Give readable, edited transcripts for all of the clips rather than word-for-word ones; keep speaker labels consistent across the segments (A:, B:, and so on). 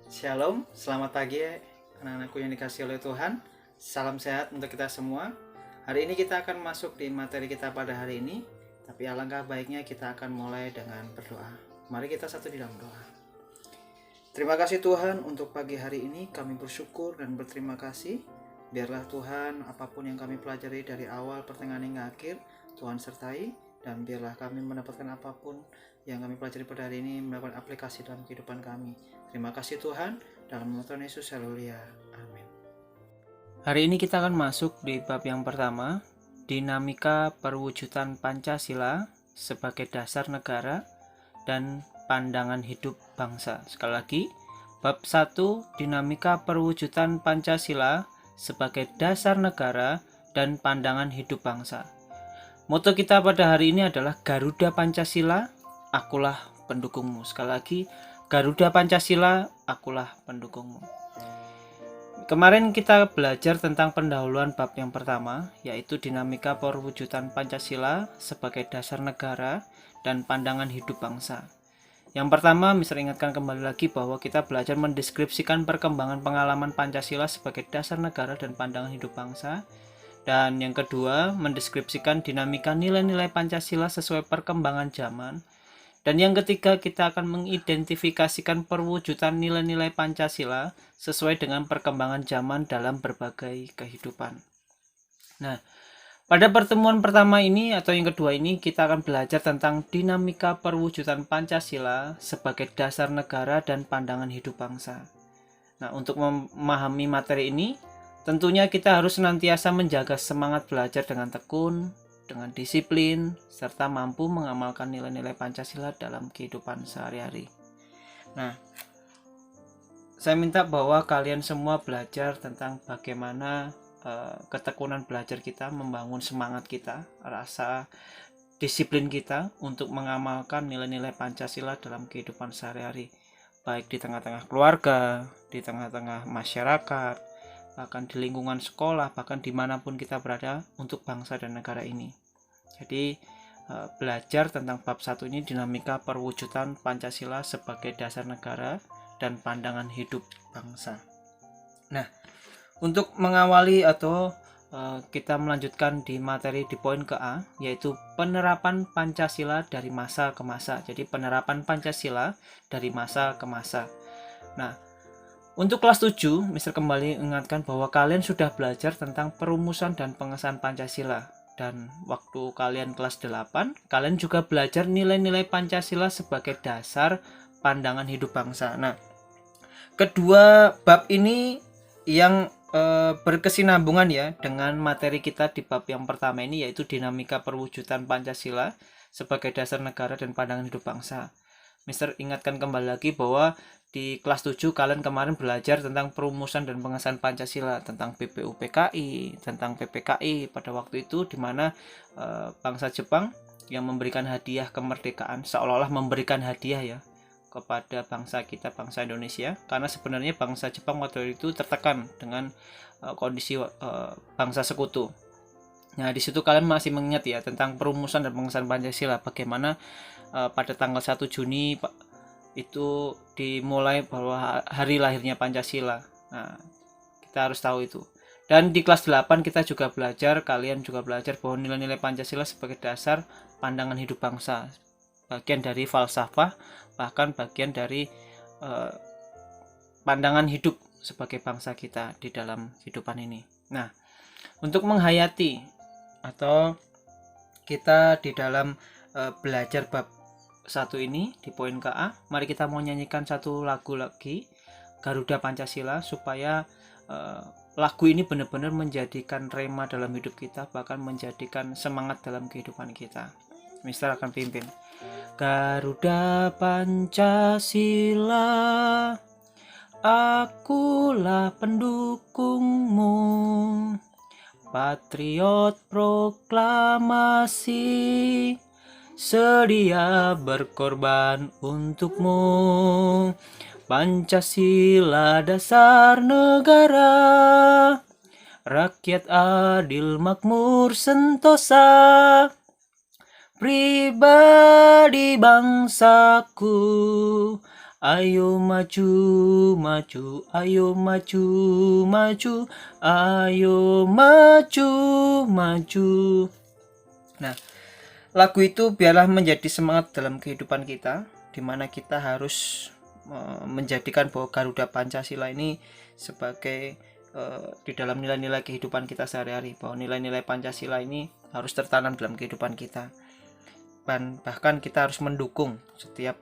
A: Shalom, selamat pagi anak-anakku yang dikasihi oleh Tuhan. Salam sehat untuk kita semua. Hari ini kita akan masuk di materi kita pada hari ini. Tapi alangkah baiknya kita akan mulai dengan berdoa. Mari kita satu di dalam doa. Terima kasih Tuhan untuk pagi hari ini. Kami bersyukur dan berterima kasih. Biarlah Tuhan apapun yang kami pelajari dari awal, pertengahan hingga akhir, Tuhan sertai. Dan biarlah kami mendapatkan apapun yang kami pelajari pada hari ini mendapatkan aplikasi dalam kehidupan kami. Terima kasih Tuhan, dalam nama Tuhan Yesus, haleluya, amin. Hari ini kita akan masuk di bab yang pertama, dinamika perwujudan Pancasila sebagai dasar negara dan pandangan hidup bangsa. Sekali lagi, bab 1, dinamika perwujudan Pancasila sebagai dasar negara dan pandangan hidup bangsa. Moto kita pada hari ini adalah Garuda Pancasila, akulah pendukungmu. Sekali lagi, Garuda Pancasila, akulah pendukungmu. Kemarin kita belajar tentang pendahuluan bab yang pertama, yaitu dinamika perwujudan Pancasila sebagai dasar negara dan pandangan hidup bangsa. Yang pertama, Mister ingatkan kembali lagi bahwa kita belajar mendeskripsikan perkembangan pengalaman Pancasila sebagai dasar negara dan pandangan hidup bangsa. Dan yang kedua, mendeskripsikan dinamika nilai-nilai Pancasila sesuai perkembangan zaman. Dan yang ketiga, kita akan mengidentifikasikan perwujudan nilai-nilai Pancasila sesuai dengan perkembangan zaman dalam berbagai kehidupan. Nah, pada pertemuan pertama ini atau yang kedua ini kita akan belajar tentang dinamika perwujudan Pancasila sebagai dasar negara dan pandangan hidup bangsa. Nah, untuk memahami materi ini, tentunya kita harus senantiasa menjaga semangat belajar dengan tekun, dengan disiplin, serta mampu mengamalkan nilai-nilai Pancasila dalam kehidupan sehari-hari. Nah, saya minta bahwa kalian semua belajar tentang bagaimana ketekunan belajar kita, membangun semangat kita, rasa disiplin kita untuk mengamalkan nilai-nilai Pancasila dalam kehidupan sehari-hari, baik di tengah-tengah keluarga, di tengah-tengah masyarakat, bahkan di lingkungan sekolah, bahkan dimanapun kita berada untuk bangsa dan negara ini. Jadi belajar tentang bab 1 ini, dinamika perwujudan Pancasila sebagai dasar negara dan pandangan hidup bangsa. Nah, untuk mengawali atau kita melanjutkan di materi di poin ke A, yaitu penerapan Pancasila dari masa ke masa. Jadi penerapan Pancasila dari masa ke masa. Nah, untuk kelas 7, Mister kembali ingatkan bahwa kalian sudah belajar tentang perumusan dan pengesahan Pancasila. Dan waktu kalian kelas 8, kalian juga belajar nilai-nilai Pancasila sebagai dasar pandangan hidup bangsa. Nah, kedua bab ini yang berkesinambungan ya dengan materi kita di bab yang pertama ini, yaitu dinamika perwujudan Pancasila sebagai dasar negara dan pandangan hidup bangsa. Mister ingatkan kembali lagi bahwa di kelas 7 kalian kemarin belajar tentang perumusan dan pengesahan Pancasila, tentang BPUPKI, tentang PPKI pada waktu itu, di mana bangsa Jepang yang memberikan hadiah kemerdekaan, seolah-olah memberikan hadiah ya kepada bangsa kita, bangsa Indonesia, karena sebenarnya bangsa Jepang waktu itu tertekan dengan kondisi bangsa sekutu. Nah, di situ kalian masih mengingat ya tentang perumusan dan pengesahan Pancasila, bagaimana pada tanggal 1 Juni itu dimulai bahwa hari lahirnya Pancasila. Nah, kita harus tahu itu. Dan di kelas 8 kita juga belajar, kalian juga belajar bahwa nilai-nilai Pancasila sebagai dasar pandangan hidup bangsa, bagian dari falsafah, bahkan bagian dari pandangan hidup sebagai bangsa kita di dalam kehidupan ini. Nah, untuk menghayati atau kita di dalam belajar bab 1 ini di poin ke A, mari kita mau nyanyikan satu lagu lagi, Garuda Pancasila, supaya lagu ini benar-benar menjadikan rema dalam hidup kita, bahkan menjadikan semangat dalam kehidupan kita. Mister akan pimpin. Garuda Pancasila, akulah pendukungmu, patriot proklamasi, sedia berkorban untukmu. Pancasila dasar negara, rakyat adil makmur sentosa, pribadi bangsaku. Ayo maju, maju, ayo maju, maju, ayo maju, maju. Nah, lagu itu biarlah menjadi semangat dalam kehidupan kita, di mana kita harus menjadikan bahwa Garuda Pancasila ini sebagai di dalam nilai-nilai kehidupan kita sehari-hari, bahwa nilai-nilai Pancasila ini harus tertanam dalam kehidupan kita. Dan bahkan kita harus mendukung setiap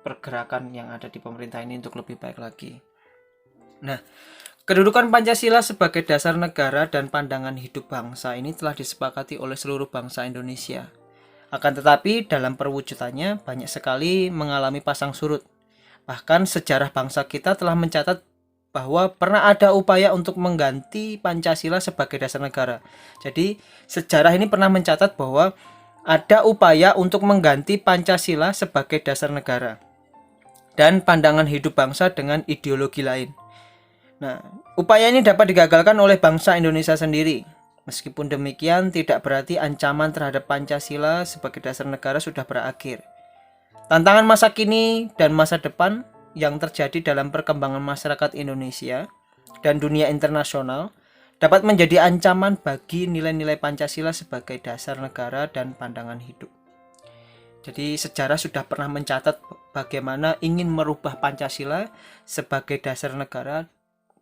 A: pergerakan yang ada di pemerintah ini untuk lebih baik lagi. Nah, kedudukan Pancasila sebagai dasar negara dan pandangan hidup bangsa ini telah disepakati oleh seluruh bangsa Indonesia. Akan tetapi dalam perwujudannya banyak sekali mengalami pasang surut. Bahkan sejarah bangsa kita telah mencatat bahwa pernah ada upaya untuk mengganti Pancasila sebagai dasar negara. Jadi sejarah ini pernah mencatat bahwa ada upaya untuk mengganti Pancasila sebagai dasar negara dan pandangan hidup bangsa dengan ideologi lain. Nah, upaya ini dapat digagalkan oleh bangsa Indonesia sendiri. Meskipun demikian, tidak berarti ancaman terhadap Pancasila sebagai dasar negara sudah berakhir. Tantangan masa kini dan masa depan yang terjadi dalam perkembangan masyarakat Indonesia dan dunia internasional dapat menjadi ancaman bagi nilai-nilai Pancasila sebagai dasar negara dan pandangan hidup. Jadi sejarah sudah pernah mencatat bagaimana ingin merubah Pancasila sebagai dasar negara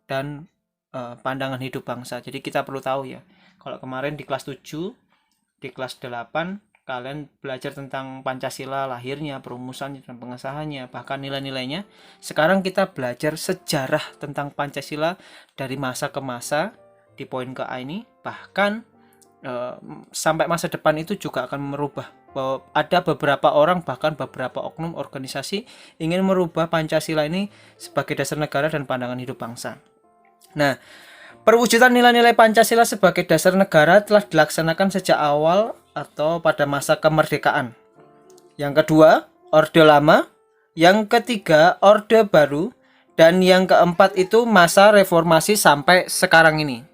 A: dan pandangan hidup bangsa. Jadi kita perlu tahu ya, kalau kemarin di kelas 7, di kelas 8 kalian belajar tentang Pancasila, lahirnya, perumusannya, dan pengesahannya, bahkan nilai-nilainya. Sekarang kita belajar sejarah tentang Pancasila dari masa ke masa di poin ke A ini, bahkan sampai masa depan itu juga akan merubah, bahwa ada beberapa orang, bahkan beberapa oknum organisasi ingin merubah Pancasila ini sebagai dasar negara dan pandangan hidup bangsa. Nah, perwujudan nilai-nilai Pancasila sebagai dasar negara telah dilaksanakan sejak awal atau pada masa kemerdekaan. Yang kedua, Orde Lama. Yang ketiga, Orde Baru. Dan yang keempat itu masa reformasi sampai sekarang ini.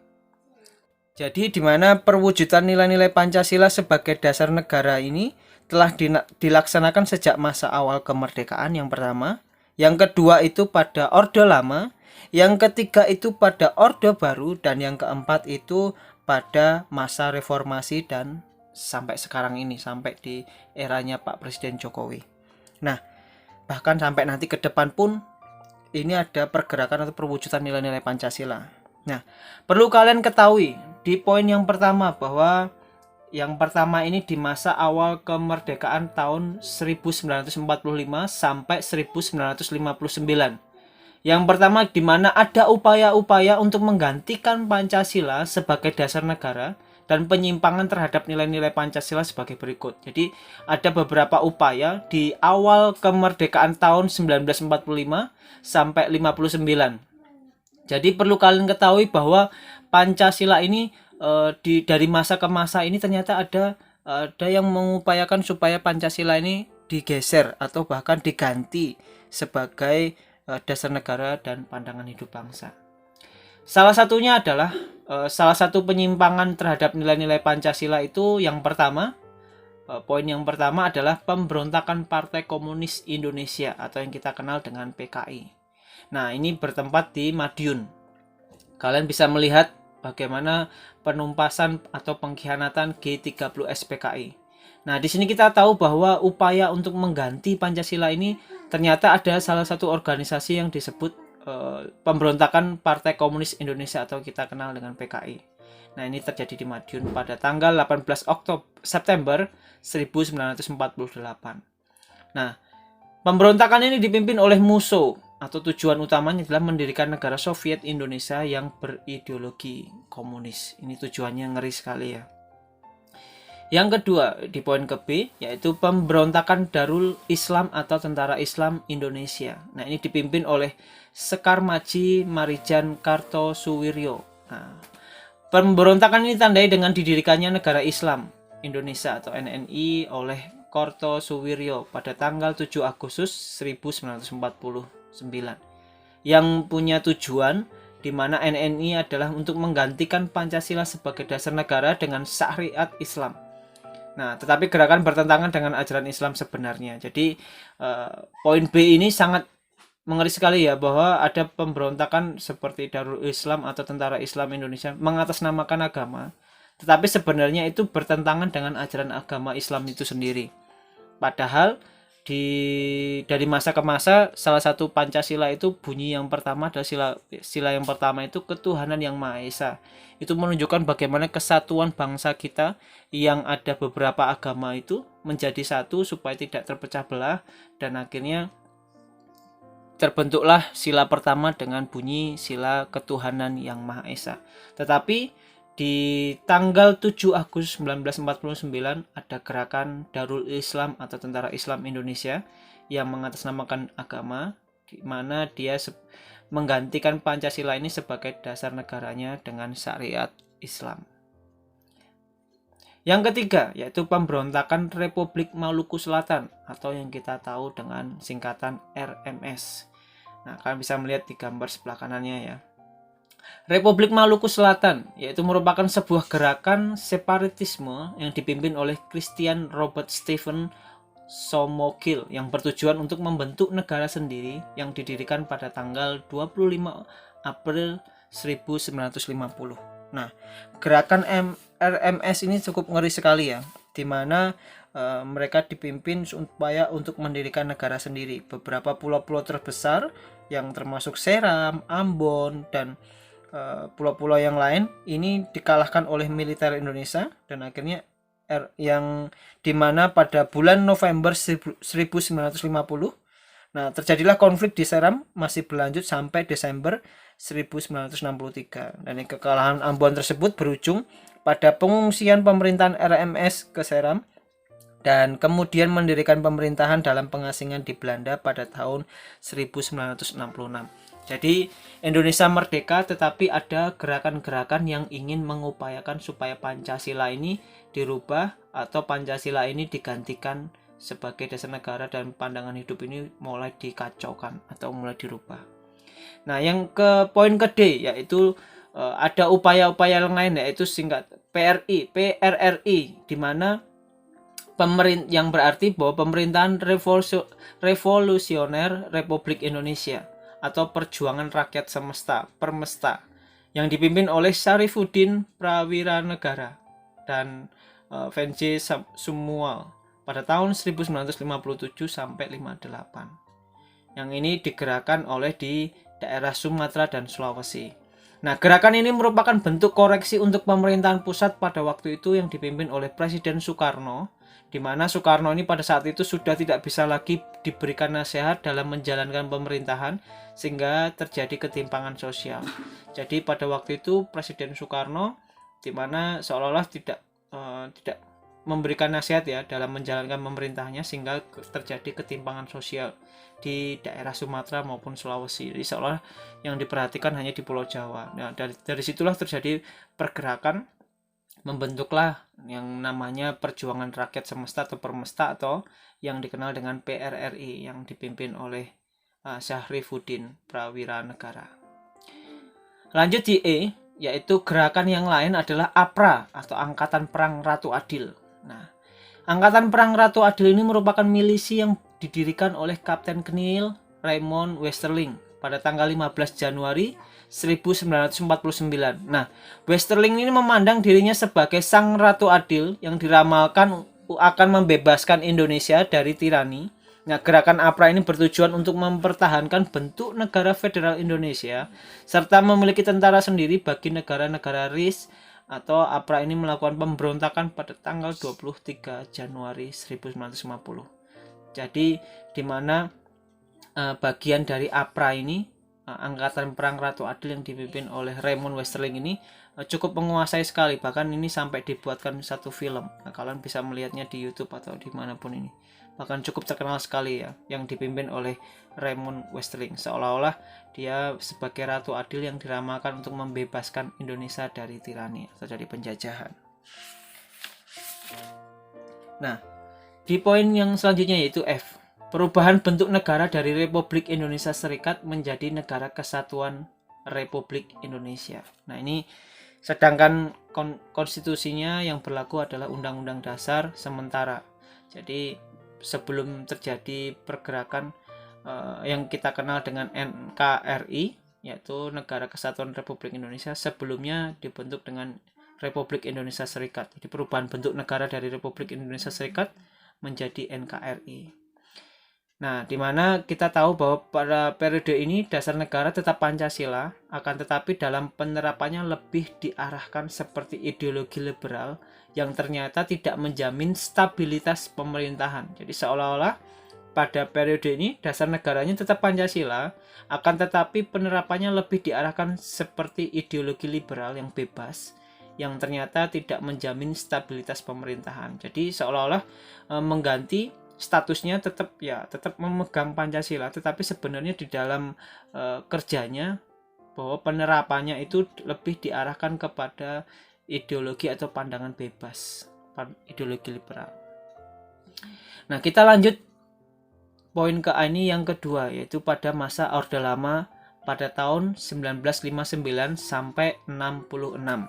A: Jadi di mana perwujudan nilai-nilai Pancasila sebagai dasar negara ini telah dilaksanakan sejak masa awal kemerdekaan yang pertama, yang kedua itu pada Orde Lama, yang ketiga itu pada Orde Baru, dan yang keempat itu pada masa reformasi dan sampai sekarang ini, sampai di eranya Pak Presiden Jokowi. Nah, bahkan sampai nanti ke depan pun ini ada pergerakan atau perwujudan nilai-nilai Pancasila. Nah, perlu kalian ketahui di poin yang pertama bahwa yang pertama ini di masa awal kemerdekaan tahun 1945 sampai 1959. Yang pertama di mana ada upaya-upaya untuk menggantikan Pancasila sebagai dasar negara dan penyimpangan terhadap nilai-nilai Pancasila sebagai berikut. Jadi ada beberapa upaya di awal kemerdekaan tahun 1945 sampai 59. Jadi perlu kalian ketahui bahwa Pancasila ini dari masa ke masa ini ternyata ada yang mengupayakan supaya Pancasila ini digeser atau bahkan diganti sebagai dasar negara dan pandangan hidup bangsa. Salah satunya adalah salah satu penyimpangan terhadap nilai-nilai Pancasila itu yang pertama, poin yang pertama adalah pemberontakan Partai Komunis Indonesia atau yang kita kenal dengan PKI. Nah, ini bertempat di Madiun. Kalian bisa melihat bagaimana penumpasan atau pengkhianatan G30S PKI. Nah, di sini kita tahu bahwa upaya untuk mengganti Pancasila ini ternyata ada salah satu organisasi yang disebut pemberontakan Partai Komunis Indonesia atau kita kenal dengan PKI. Nah, ini terjadi di Madiun pada tanggal 18 September 1948. Nah, pemberontakan ini dipimpin oleh Musso atau tujuan utamanya adalah mendirikan negara Soviet Indonesia yang berideologi komunis. Ini tujuannya ngeri sekali ya. Yang kedua di poin ke B yaitu pemberontakan Darul Islam atau Tentara Islam Indonesia. Nah, ini dipimpin oleh Sekar Maji Marijan Kartosuwiryo. Nah, pemberontakan ini ditandai dengan didirikannya negara Islam Indonesia atau NNI oleh Kartosuwiryo pada tanggal 7 Agustus 1949 yang punya tujuan di mana NNI adalah untuk menggantikan Pancasila sebagai dasar negara dengan syariat Islam. Nah, tetapi gerakan bertentangan dengan ajaran Islam sebenarnya. Jadi poin B ini sangat mengeri sekali ya, bahwa ada pemberontakan seperti Darul Islam atau Tentara Islam Indonesia mengatasnamakan agama, tetapi sebenarnya itu bertentangan dengan ajaran agama Islam itu sendiri. Padahal dari masa ke masa, salah satu Pancasila itu bunyi yang pertama adalah sila yang pertama itu ketuhanan yang Maha Esa. Itu menunjukkan bagaimana kesatuan bangsa kita yang ada beberapa agama itu menjadi satu supaya tidak terpecah belah, dan akhirnya terbentuklah sila pertama dengan bunyi sila ketuhanan yang Maha Esa. Tetapi di tanggal 7 Agustus 1949 ada gerakan Darul Islam atau Tentara Islam Indonesia yang mengatasnamakan agama, di mana dia menggantikan Pancasila ini sebagai dasar negaranya dengan syariat Islam. Yang ketiga yaitu pemberontakan Republik Maluku Selatan atau yang kita tahu dengan singkatan RMS. Nah, kalian bisa melihat di gambar sebelah kanannya ya. Republik Maluku Selatan yaitu merupakan sebuah gerakan separatisme yang dipimpin oleh Christian Robert Stephen Somogil yang bertujuan untuk membentuk negara sendiri yang didirikan pada tanggal 25 April 1950. Nah, gerakan RMS ini cukup ngeri sekali ya, di mana mereka dipimpin supaya untuk mendirikan negara sendiri. Beberapa pulau-pulau terbesar yang termasuk Seram, Ambon, dan pulau-pulau yang lain ini dikalahkan oleh militer Indonesia, dan akhirnya yang dimana pada bulan November 1950 terjadilah konflik di Seram, masih berlanjut sampai Desember 1963, dan kekalahan Ambon tersebut berujung pada pengungsian pemerintahan RMS ke Seram dan kemudian mendirikan pemerintahan dalam pengasingan di Belanda pada tahun 1966. Jadi Indonesia merdeka, tetapi ada gerakan-gerakan yang ingin mengupayakan supaya Pancasila ini dirubah atau Pancasila ini digantikan sebagai dasar negara, dan pandangan hidup ini mulai dikacaukan atau mulai dirubah. Nah, yang ke poin ke D yaitu ada upaya-upaya lain yaitu singkat PRRI, di mana yang berarti bahwa pemerintahan revolusioner Republik Indonesia atau Perjuangan Rakyat Semesta Permesta yang dipimpin oleh Syarifuddin Prawiranegara dan Venje Sumual pada tahun 1957 sampai 58. Yang ini digerakkan oleh di daerah Sumatera dan Sulawesi. Nah, gerakan ini merupakan bentuk koreksi untuk pemerintahan pusat pada waktu itu yang dipimpin oleh Presiden Soekarno, di mana Soekarno ini pada saat itu sudah tidak bisa lagi diberikan nasihat dalam menjalankan pemerintahan, sehingga terjadi ketimpangan sosial. Jadi pada waktu itu Presiden Soekarno di mana seolah-olah tidak memberikan nasihat ya dalam menjalankan pemerintahnya, sehingga terjadi ketimpangan sosial di daerah Sumatera maupun Sulawesi. Jadi seolah yang diperhatikan hanya di Pulau Jawa. Nah, dari situlah terjadi pergerakan, membentuklah yang namanya Perjuangan Rakyat Semesta atau Permesta, atau yang dikenal dengan PRRI yang dipimpin oleh Syarifuddin Prawiranegara. Lanjut di E, yaitu gerakan yang lain adalah APRA atau Angkatan Perang Ratu Adil. Nah, Angkatan Perang Ratu Adil ini merupakan milisi yang didirikan oleh Kapten Knill Raymond Westerling pada tanggal 15 Januari 1949. Nah, Westerling ini memandang dirinya sebagai sang Ratu Adil yang diramalkan akan membebaskan Indonesia dari tirani. Nah, gerakan APRA ini bertujuan untuk mempertahankan bentuk negara federal Indonesia serta memiliki tentara sendiri bagi negara-negara RIS, atau APRA ini melakukan pemberontakan pada tanggal 23 Januari 1950. Jadi di mana bagian dari APRA ini, Angkatan Perang Ratu Adil yang dipimpin oleh Raymond Westerling ini cukup menguasai sekali, bahkan ini sampai dibuatkan satu film. Nah, kalian bisa melihatnya di YouTube atau dimanapun ini. Bahkan cukup terkenal sekali ya, yang dipimpin oleh Raymond Westerling. Seolah-olah dia sebagai Ratu Adil yang diramalkan untuk membebaskan Indonesia dari tirani atau dari penjajahan. Nah, di poin yang selanjutnya yaitu F, perubahan bentuk negara dari Republik Indonesia Serikat menjadi Negara Kesatuan Republik Indonesia. Nah, ini Sedangkan konstitusinya yang berlaku adalah Undang-Undang Dasar sementara. Jadi sebelum terjadi pergerakan yang kita kenal dengan NKRI, yaitu Negara Kesatuan Republik Indonesia, sebelumnya dibentuk dengan Republik Indonesia Serikat. Jadi perubahan bentuk negara dari Republik Indonesia Serikat menjadi NKRI. Nah, di mana kita tahu bahwa pada periode ini dasar negara tetap Pancasila, akan tetapi dalam penerapannya lebih diarahkan seperti ideologi liberal yang ternyata tidak menjamin stabilitas pemerintahan. Jadi seolah-olah pada periode ini dasar negaranya tetap Pancasila, akan tetapi penerapannya lebih diarahkan seperti ideologi liberal yang bebas, yang ternyata tidak menjamin stabilitas pemerintahan. Jadi seolah-olah mengganti statusnya tetap memegang Pancasila, tetapi sebenarnya di dalam kerjanya bahwa penerapannya itu lebih diarahkan kepada ideologi atau pandangan bebas, ideologi liberal. Nah, kita lanjut poin ke ini yang kedua, yaitu pada masa Orde Lama pada tahun 1959 sampai 66.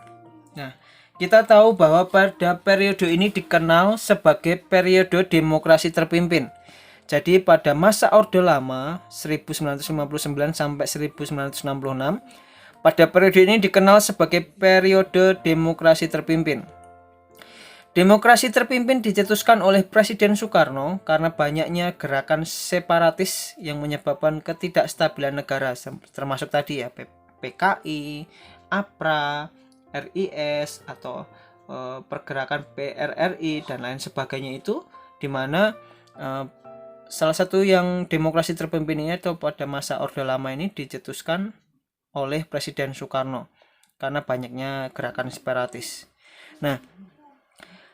A: Nah, kita tahu bahwa pada periode ini dikenal sebagai periode demokrasi terpimpin. Jadi pada masa Orde Lama 1959 sampai 1966, pada periode ini dikenal sebagai periode demokrasi terpimpin. Demokrasi terpimpin dicetuskan oleh Presiden Soekarno karena banyaknya gerakan separatis yang menyebabkan ketidakstabilan negara, termasuk tadi ya PKI, APRA, RIS atau pergerakan PRRI dan lain sebagainya, itu dimana salah satu yang demokrasi terpimpin ini atau pada masa Orde Lama ini dicetuskan oleh Presiden Soekarno karena banyaknya gerakan separatis. Nah,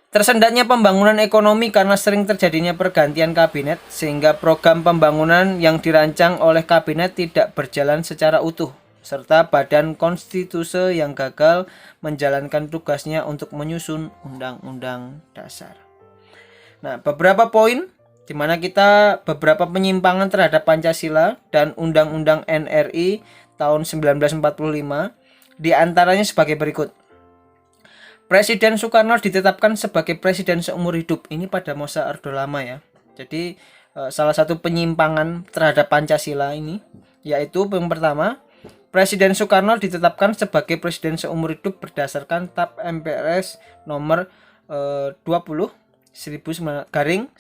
A: tersendatnya pembangunan ekonomi karena sering terjadinya pergantian kabinet, sehingga program pembangunan yang dirancang oleh kabinet tidak berjalan secara utuh, serta badan konstitusi yang gagal menjalankan tugasnya untuk menyusun undang-undang dasar. Nah, beberapa poin di mana kita beberapa penyimpangan terhadap Pancasila dan Undang-Undang NRI tahun 1945, di antaranya sebagai berikut. Presiden Soekarno ditetapkan sebagai presiden seumur hidup. Ini pada masa Orde Lama ya. Jadi salah satu penyimpangan terhadap Pancasila ini yaitu yang pertama, Presiden Soekarno ditetapkan sebagai presiden seumur hidup berdasarkan TAP MPRS nomor 20 1963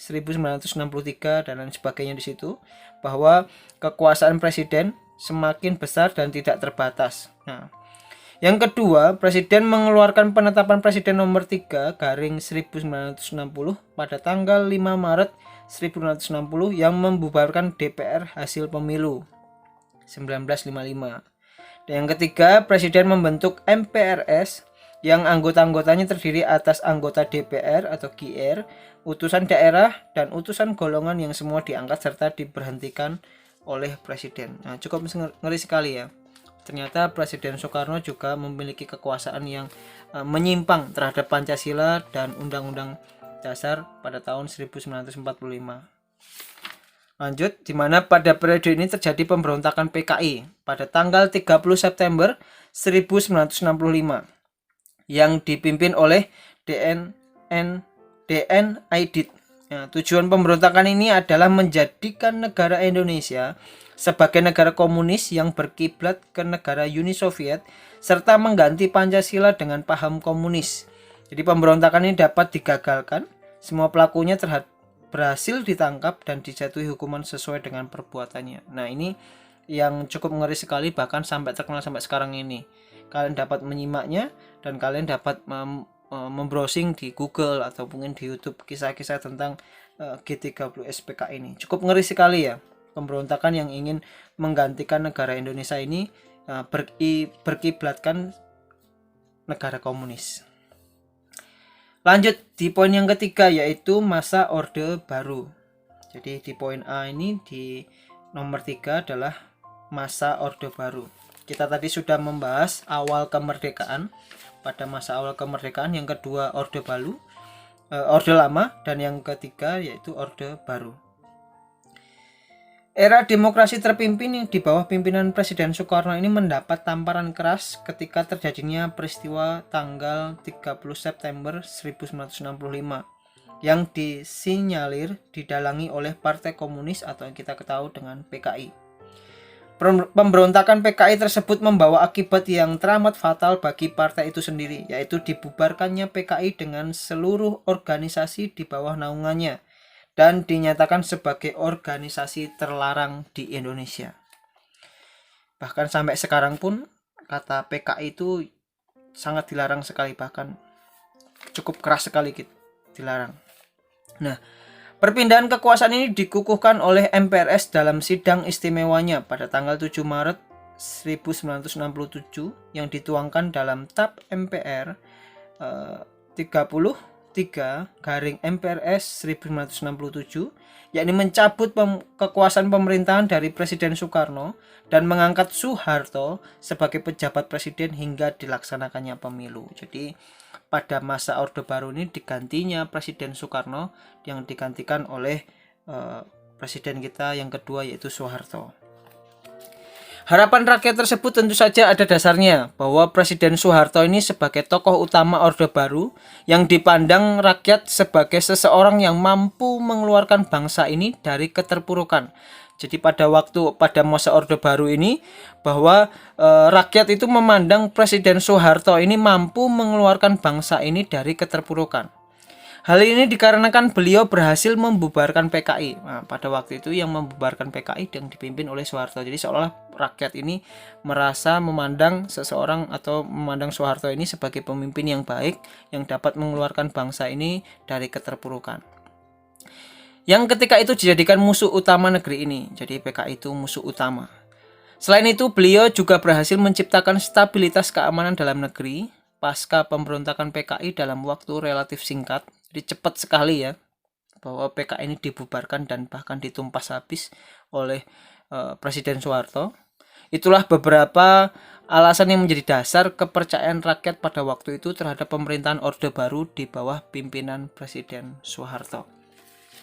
A: dan lain sebagainya di situ, bahwa kekuasaan presiden semakin besar dan tidak terbatas. Nah, yang kedua, Presiden mengeluarkan penetapan Presiden nomor 3 garing 1960 pada tanggal 5 Maret 1960 yang membubarkan DPR hasil pemilu 1955. Dan yang ketiga, Presiden membentuk MPRS yang anggota-anggotanya terdiri atas anggota DPR atau GR, utusan daerah, dan utusan golongan yang semua diangkat serta diberhentikan oleh Presiden. Nah, cukup ngeri sekali ya. Ternyata Presiden Soekarno juga memiliki kekuasaan yang menyimpang terhadap Pancasila dan Undang-Undang Dasar pada tahun 1945. Lanjut, di mana pada periode ini terjadi pemberontakan PKI pada tanggal 30 September 1965 yang dipimpin oleh DN Aidit. Nah, tujuan pemberontakan ini adalah menjadikan negara Indonesia sebagai negara komunis yang berkiblat ke negara Uni Soviet serta mengganti Pancasila dengan paham komunis. Jadi pemberontakan ini dapat digagalkan, semua pelakunya berhasil ditangkap dan dijatuhi hukuman sesuai dengan perbuatannya. Nah, ini yang cukup ngeri sekali, bahkan sampai terkenal sampai sekarang ini. Kalian dapat menyimaknya dan kalian dapat membrowsing di Google atau mungkin di YouTube kisah-kisah tentang G30 SPK ini. Cukup ngeri sekali ya. Pemberontakan yang ingin menggantikan negara Indonesia ini berkiblatkan negara komunis. Lanjut di poin yang ketiga, yaitu masa Orde Baru. Jadi di poin A ini di nomor 3 adalah masa Orde Baru. Kita tadi sudah membahas awal kemerdekaan. Pada masa awal kemerdekaan, yang kedua Orde Lama, dan yang ketiga yaitu Orde Baru. Era demokrasi terpimpin yang di bawah pimpinan Presiden Soekarno ini mendapat tamparan keras ketika terjadinya peristiwa tanggal 30 September 1965 yang disinyalir didalangi oleh Partai Komunis atau yang kita ketahui dengan PKI. Pemberontakan PKI tersebut membawa akibat yang teramat fatal bagi partai itu sendiri, yaitu dibubarkannya PKI dengan seluruh organisasi di bawah naungannya dan dinyatakan sebagai organisasi terlarang di Indonesia. Bahkan sampai sekarang pun kata PKI itu sangat dilarang sekali, bahkan cukup keras sekali gitu, dilarang. Nah, perpindahan kekuasaan ini dikukuhkan oleh MPRS dalam sidang istimewanya pada tanggal 7 Maret 1967 yang dituangkan dalam TAP MPR 33/MPRS 1967, yakni mencabut kekuasaan pemerintahan dari Presiden Soekarno dan mengangkat Soeharto sebagai pejabat presiden hingga dilaksanakannya pemilu. Jadi pada masa Orde Baru ini digantinya Presiden Soekarno yang digantikan oleh presiden kita yang kedua yaitu Soeharto. Harapan rakyat tersebut tentu saja ada dasarnya bahwa Presiden Soeharto ini sebagai tokoh utama Orde Baru yang dipandang rakyat sebagai seseorang yang mampu mengeluarkan bangsa ini dari keterpurukan. Jadi pada masa Orde Baru ini bahwa rakyat itu memandang Presiden Soeharto ini mampu mengeluarkan bangsa ini dari keterpurukan. Hal ini dikarenakan beliau berhasil membubarkan PKI. Nah, pada waktu itu yang membubarkan PKI yang dipimpin oleh Soeharto. Jadi seolah rakyat ini merasa memandang seseorang atau memandang Soeharto ini sebagai pemimpin yang baik yang dapat mengeluarkan bangsa ini dari keterpurukan. Yang ketika itu dijadikan musuh utama negeri ini. Jadi PKI itu musuh utama. Selain itu, beliau juga berhasil menciptakan stabilitas keamanan dalam negeri pasca pemberontakan PKI dalam waktu relatif singkat. Jadi cepat sekali ya bahwa PKI ini dibubarkan dan bahkan ditumpas habis oleh Presiden Soeharto. Itulah beberapa alasan yang menjadi dasar kepercayaan rakyat pada waktu itu terhadap pemerintahan Orde Baru di bawah pimpinan Presiden Soeharto.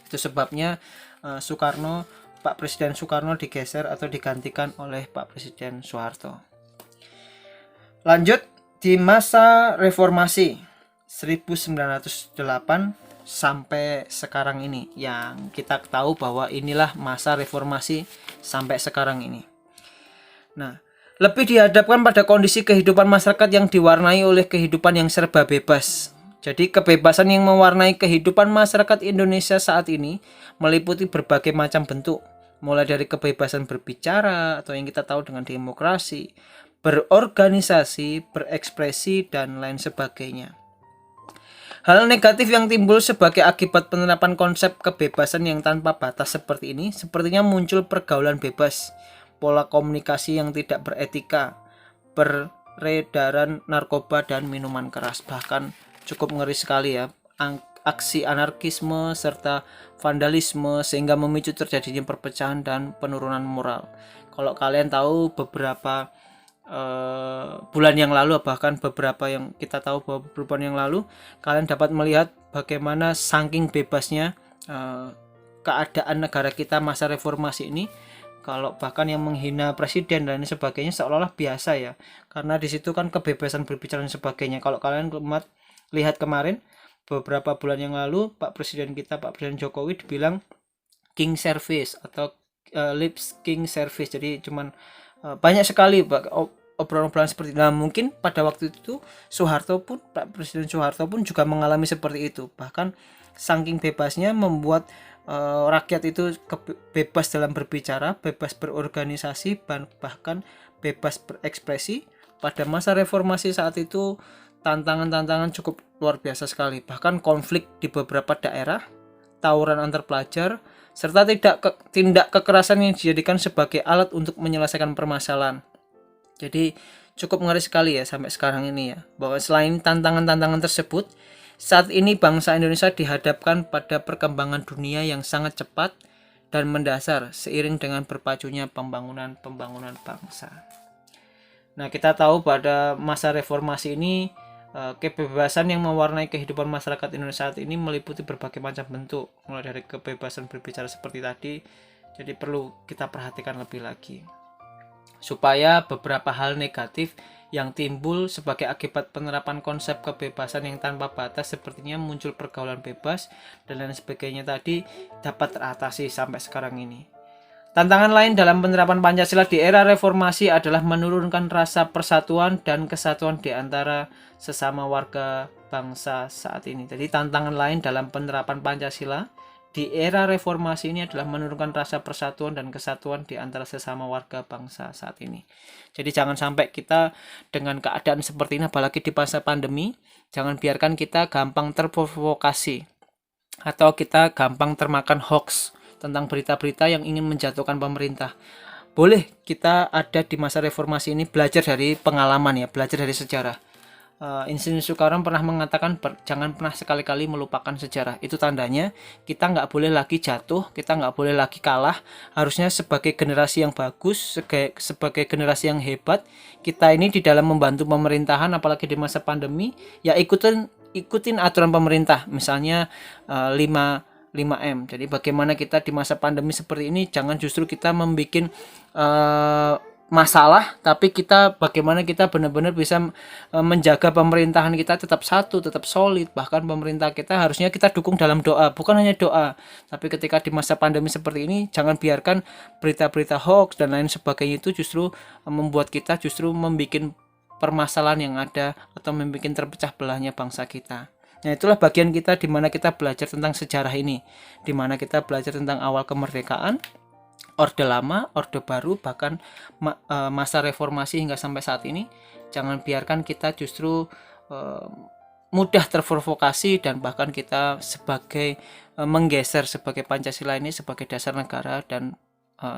A: Itu sebabnya Pak Presiden Soekarno digeser atau digantikan oleh Pak Presiden Soeharto. Lanjut di masa reformasi 1908 sampai sekarang ini yang kita tahu bahwa inilah masa reformasi sampai sekarang ini. Nah, lebih dihadapkan pada kondisi kehidupan masyarakat yang diwarnai oleh kehidupan yang serba bebas. Jadi kebebasan yang mewarnai kehidupan masyarakat Indonesia saat ini meliputi berbagai macam bentuk, mulai dari kebebasan berbicara atau yang kita tahu dengan demokrasi, berorganisasi, berekspresi, dan lain sebagainya. Hal negatif yang timbul sebagai akibat penerapan konsep kebebasan yang tanpa batas seperti ini sepertinya muncul pergaulan bebas, pola komunikasi yang tidak beretika, peredaran narkoba dan minuman keras, bahkan cukup ngeri sekali ya, aksi anarkisme serta vandalisme sehingga memicu terjadinya perpecahan dan penurunan moral. Kalau kalian tahu beberapa bulan yang lalu, bahkan beberapa yang kita tahu bahwa beberapa bulan yang lalu, kalian dapat melihat bagaimana saking bebasnya keadaan negara kita masa reformasi ini. Kalau bahkan yang menghina presiden dan lain sebagainya seolah-olah biasa ya, karena di situ kan kebebasan berbicara dan sebagainya. Kalau kalian lihat kemarin beberapa bulan yang lalu Pak Presiden kita, Pak Presiden Jokowi dibilang king service atau lips king service. Jadi cuman banyak sekali obrolan-obrolan seperti itu. Nah, mungkin pada waktu itu Pak Presiden Soeharto pun juga mengalami seperti itu. Bahkan saking bebasnya membuat rakyat itu bebas dalam berbicara, bebas berorganisasi, bahkan bebas berekspresi. Pada masa reformasi saat itu tantangan-tantangan cukup luar biasa sekali. Bahkan konflik di beberapa daerah, tawuran antar pelajar, serta tindak kekerasan yang dijadikan sebagai alat untuk menyelesaikan permasalahan. Jadi cukup ngeri sekali ya sampai sekarang ini ya, bahwa selain tantangan-tantangan tersebut, saat ini bangsa Indonesia dihadapkan pada perkembangan dunia yang sangat cepat dan mendasar seiring dengan berpacunya pembangunan bangsa. Nah, kita tahu pada masa reformasi ini kebebasan yang mewarnai kehidupan masyarakat Indonesia saat ini meliputi berbagai macam bentuk, mulai dari kebebasan berbicara seperti tadi, Jadi perlu kita perhatikan lebih lagi. Supaya beberapa hal negatif yang timbul sebagai akibat penerapan konsep kebebasan yang tanpa batas, sepertinya muncul pergaulan bebas dan lain sebagainya tadi, dapat teratasi sampai sekarang ini. Tantangan lain dalam penerapan Pancasila di era reformasi adalah menurunkan rasa persatuan dan kesatuan di antara sesama warga bangsa saat ini. Jadi tantangan lain dalam penerapan Pancasila di era reformasi ini adalah menurunkan rasa persatuan dan kesatuan di antara sesama warga bangsa saat ini. Jadi jangan sampai kita dengan keadaan seperti ini, apalagi di masa pandemi, jangan biarkan kita gampang terprovokasi atau kita gampang termakan hoax tentang berita-berita yang ingin menjatuhkan pemerintah. Boleh kita ada di masa reformasi ini belajar dari pengalaman ya, belajar dari sejarah. Insinyur Soekarno pernah mengatakan jangan pernah sekali-kali melupakan sejarah. Itu tandanya kita nggak boleh lagi jatuh, kita nggak boleh lagi kalah. Harusnya sebagai generasi yang bagus, sebagai generasi yang hebat, kita ini di dalam membantu pemerintahan, apalagi di masa pandemi, ya ikutin aturan pemerintah. Misalnya 5M. Jadi bagaimana kita di masa pandemi seperti ini, jangan justru kita membuat masalah, tapi bagaimana kita benar-benar bisa menjaga pemerintahan kita tetap satu, tetap solid. Bahkan pemerintah kita harusnya kita dukung dalam doa, bukan hanya doa, tapi ketika di masa pandemi seperti ini, jangan biarkan berita-berita hoax dan lain sebagainya itu justru membuat kita justru membuat permasalahan yang ada atau membuat terpecah belahnya bangsa kita. Nah, itulah bagian kita di mana kita belajar tentang sejarah ini, di mana kita belajar tentang awal kemerdekaan, Orde Lama, Orde Baru, bahkan masa reformasi hingga sampai saat ini. Jangan biarkan kita justru mudah terprovokasi dan bahkan kita sebagai menggeser sebagai Pancasila ini sebagai dasar negara dan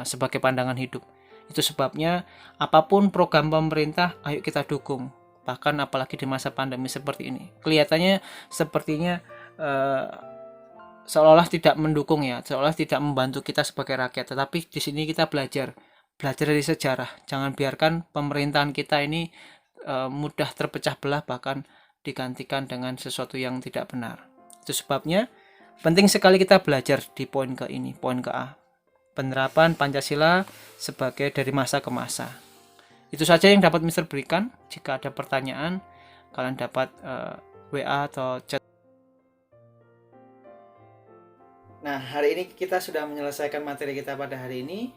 A: sebagai pandangan hidup. Itu sebabnya apapun program pemerintah, ayo kita dukung. Bahkan apalagi di masa pandemi seperti ini. Kelihatannya sepertinya seolah tidak mendukung ya, seolah tidak membantu kita sebagai rakyat. Tetapi di sini kita belajar dari sejarah. Jangan biarkan pemerintahan kita ini mudah terpecah belah, bahkan digantikan dengan sesuatu yang tidak benar. Itu sebabnya penting sekali kita belajar di poin ke ini, poin ke A. Penerapan Pancasila sebagai dari masa ke masa. Itu saja yang dapat Mister berikan. Jika ada pertanyaan, kalian dapat WA atau chat. Nah, hari ini kita sudah menyelesaikan materi kita pada hari ini.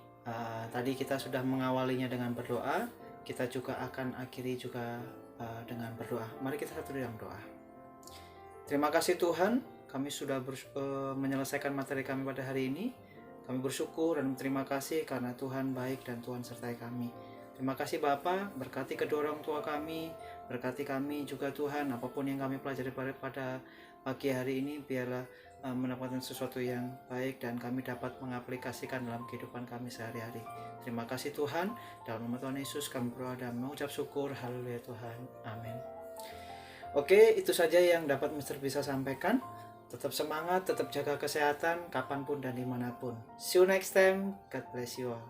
A: Tadi kita sudah mengawalinya dengan berdoa. Kita juga akan akhiri juga dengan berdoa. Mari kita satu dalam doa. Terima kasih Tuhan, kami sudah menyelesaikan materi kami pada hari ini. Kami bersyukur dan berterima kasih karena Tuhan baik dan Tuhan sertai kami. Terima kasih Bapa, berkati kedua orang tua kami, berkati kami juga Tuhan, apapun yang kami pelajari pada pagi hari ini, biarlah mendapatkan sesuatu yang baik dan kami dapat mengaplikasikan dalam kehidupan kami sehari-hari. Terima kasih Tuhan, dalam nama Tuhan Yesus kami berdoa dan mengucap syukur. Haleluya Tuhan, amin. Oke, itu saja yang dapat Mister bisa sampaikan. Tetap semangat, tetap jaga kesehatan kapanpun dan dimanapun. See you next time, God bless you all.